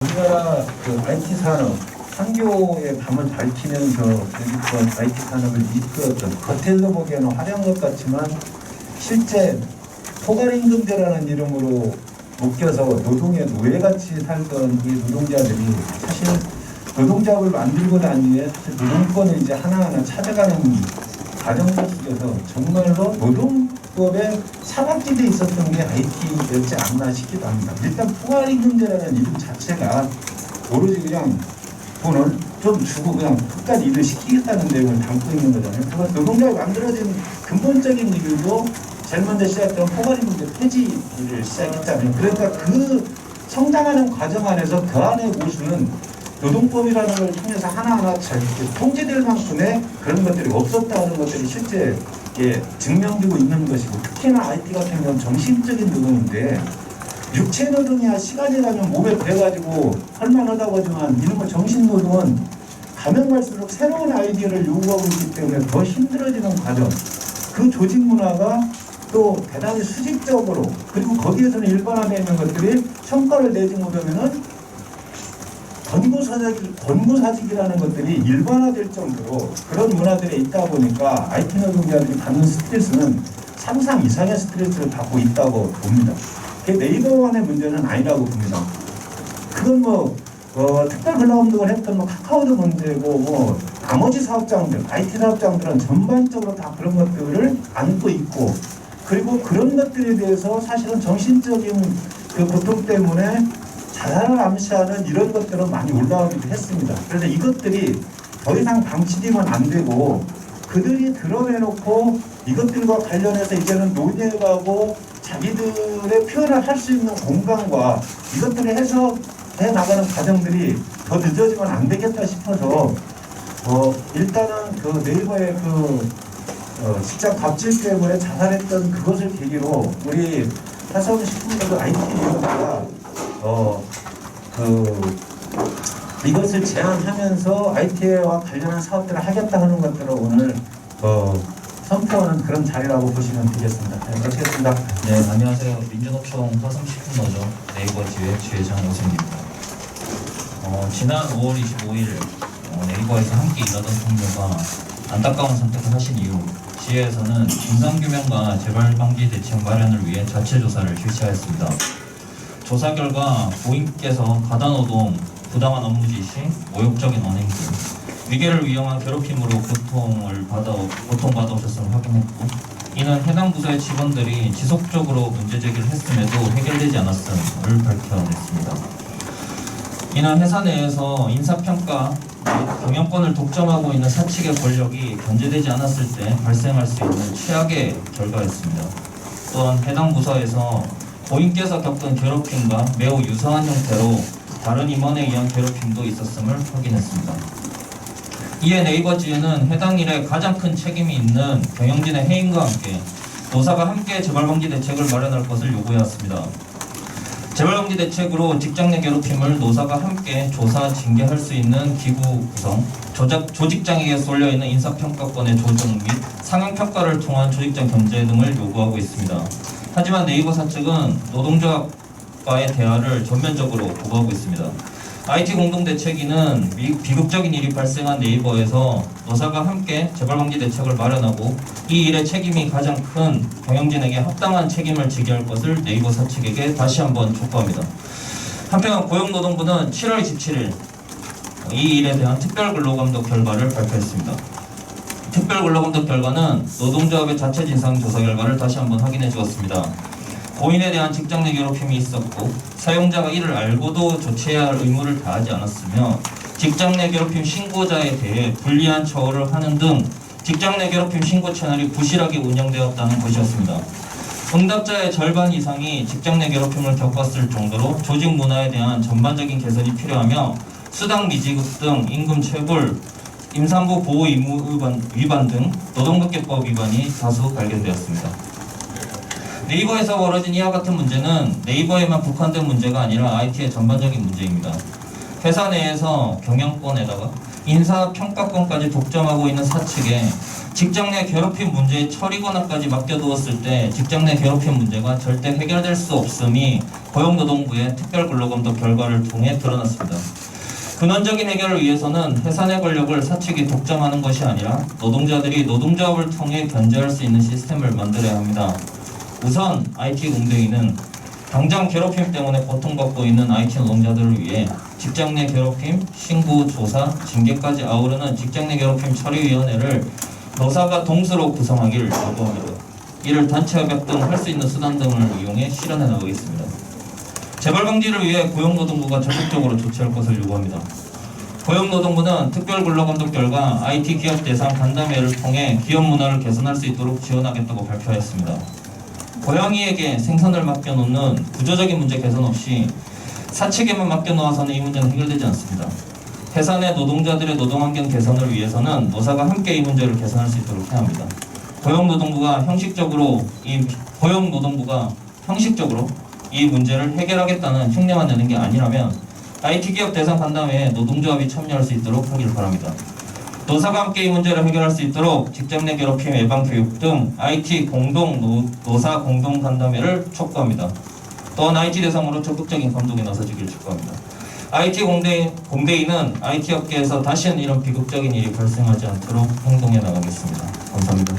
우리나라 그 IT 산업, 한교의 밤을 밝히면서 여기껏 IT 산업을 이끌었던 겉에서 보기에는 화려한 것 같지만 실제 포괄임금제라는 이름으로 묶여서 노동의 노예같이 살던 이 노동자들이 사실 노동조합을 만들고 난 뒤에 사실 노동권을 이제 하나하나 찾아가는 과정들 속에서 정말로 노동법의 사각지대에 있었던 게 IT였지 않나 싶기도 합니다. 일단 포괄임금제라는 이름 자체가 오로지 그냥 돈을 좀 주고 그냥 끝까지 일을 시키겠다는 내용을 담고 있는 거잖아요. 그건 노동조합이 만들어진 근본적인 이유도 제일 먼저 시작했던 포괄임금제 폐지를 시작했잖아요. 그러니까 그 성장하는 과정 안에서 그 안에 모수는 노동법이라는 걸 통해서 하나하나 잘 통제될 만큼의 그런 것들이 없었다는 것들이 실제 증명되고 있는 것이고, 특히나 IT 같은 경우는 정신적인 노동인데 육체 노동이야 시간이 가면 몸에 배가지고 할만하다고 하지만 이런 거 정신 노동은 가면 갈수록 새로운 아이디어를 요구하고 있기 때문에 더 힘들어지는 과정, 그 조직 문화가 또 대단히 수직적으로, 그리고 거기에서는 일반화되어 있는 것들이 성과를 내지 못하면은 권고사직이라는 것들이 일반화될 정도로 그런 문화들에 있다 보니까 IT 노동자들이 받는 스트레스는 상상 이상의 스트레스를 받고 있다고 봅니다. 그게 네이버만의 문제는 아니라고 봅니다. 그건 특별 근로운동을 했던 카카오도 문제고 나머지 사업장들, IT 사업장들은 전반적으로 다 그런 것들을 안고 있고, 그리고 그런 것들에 대해서 사실은 정신적인 그 고통 때문에 자살을 암시하는 이런 것들은 많이 올라오기도 했습니다. 그래서 이것들이 더 이상 방치되면 안 되고, 그들이 드러내놓고 이것들과 관련해서 이제는 논의해가고 자기들의 표현을 할 수 있는 공간과 이것들을 해석해 나가는 과정들이 더 늦어지면 안 되겠다 싶어서 일단은 그 네이버의 직장 갑질 때문에 자살했던 그것을 계기로 우리 화성식품도 IT 이거가 이것을 제안하면서 IT와 관련한 사업들을 하겠다 하는 것들을 오늘 선포하는 그런 자리라고 보시면 되겠습니다. 네, 마치겠습니다. 네, 안녕하세요. 민주노총 화성식품노조 네이버 지회장 오승입니다. 지난 5월 25일 네이버에서 함께 일하던 동료가 안타까운 선택을 하신 이후 지회에서는 진상규명과 재발방지 대책 마련을 위해 자체조사를 실시하였습니다. 조사 결과 고인께서 과다노동, 부당한 업무 지시, 모욕적인 언행들, 위계를 위험한 괴롭힘으로 고통받아 오셨음을 확인했고, 이는 해당 부서의 직원들이 지속적으로 문제 제기를 했음에도 해결되지 않았음을 밝혀냈습니다. 이는 회사 내에서 인사평가, 경영권을 독점하고 있는 사측의 권력이 견제되지 않았을 때 발생할 수 있는 최악의 결과였습니다. 또한 해당 부서에서 고인께서 겪은 괴롭힘과 매우 유사한 형태로 다른 임원에 의한 괴롭힘도 있었음을 확인했습니다. 이에 네이버 지회는 해당 일에 가장 큰 책임이 있는 경영진의 해임과 함께 노사가 함께 재발방지 대책을 마련할 것을 요구해왔습니다. 재발방지 대책으로 직장 내 괴롭힘을 노사가 함께 조사, 징계할 수 있는 기구 구성, 조직장에게 쏠려있는 인사평가권의 조정 및 상향평가를 통한 조직장 견제 등을 요구하고 있습니다. 하지만 네이버 사측은 노동조합과의 대화를 전면적으로 거부하고 있습니다. IT 공동대책위는 비극적인 일이 발생한 네이버에서 노사가 함께 재발방지 대책을 마련하고 이 일의 책임이 가장 큰 경영진에게 합당한 책임을 지게 할 것을 네이버 사측에게 다시 한번 촉구합니다. 한편 고용노동부는 7월 27일 이 일에 대한 특별근로감독 결과를 발표했습니다. 특별근로감독 결과는 노동조합의 자체 진상조사 결과를 다시 한번 확인해 주었습니다. 고인에 대한 직장 내 괴롭힘이 있었고 사용자가 이를 알고도 조치해야 할 의무를 다하지 않았으며 직장 내 괴롭힘 신고자에 대해 불리한 처우를 하는 등 직장 내 괴롭힘 신고 채널이 부실하게 운영되었다는 것이었습니다. 응답자의 절반 이상이 직장 내 괴롭힘을 겪었을 정도로 조직 문화에 대한 전반적인 개선이 필요하며 수당 미지급 등 임금 체불, 임산부 보호 의무 위반 등 노동관계법 위반이 다수 발견되었습니다. 네이버에서 벌어진 이와 같은 문제는 네이버에만 국한된 문제가 아니라 IT의 전반적인 문제입니다. 회사 내에서 경영권에다가 인사평가권까지 독점하고 있는 사측에 직장 내 괴롭힘 문제의 처리 권한까지 맡겨두었을 때 직장 내 괴롭힘 문제가 절대 해결될 수 없음이 고용노동부의 특별근로감독 결과를 통해 드러났습니다. 근원적인 해결을 위해서는 회사 내 권력을 사측이 독점하는 것이 아니라 노동자들이 노동조합을 통해 견제할 수 있는 시스템을 만들어야 합니다. 우선 IT 공대위는 당장 괴롭힘 때문에 고통받고 있는 IT 노동자들을 위해 직장 내 괴롭힘, 신고, 조사, 징계까지 아우르는 직장 내 괴롭힘 처리위원회를 노사가 동수로 구성하기를 요구합니다. 이를 단체협약 등 할 수 있는 수단 등을 이용해 실현해 나가겠습니다. 재발 방지를 위해 고용노동부가 적극적으로 조치할 것을 요구합니다. 고용노동부는 특별근로감독 결과 IT 기업 대상 간담회를 통해 기업 문화를 개선할 수 있도록 지원하겠다고 발표하였습니다. 고양이에게 생선을 맡겨놓는 구조적인 문제 개선 없이 사측에만 맡겨놓아서는 이 문제는 해결되지 않습니다. 회사 내 노동자들의 노동환경 개선을 위해서는 노사가 함께 이 문제를 개선할 수 있도록 해야 합니다. 고용노동부가 형식적으로 이 문제를 해결하겠다는 흉내만 내는 게 아니라면 IT기업 대상 간담회에 노동조합이 참여할 수 있도록 하길 바랍니다. 노사가 함께 이 문제를 해결할 수 있도록 직장 내 괴롭힘 예방 교육 등 IT 노사 공동 간담회를 촉구합니다. 또한 IT 대상으로 적극적인 감독에 나서주기를 촉구합니다. IT 공대위는 IT 업계에서 다시는 이런 비극적인 일이 발생하지 않도록 행동해 나가겠습니다. 감사합니다.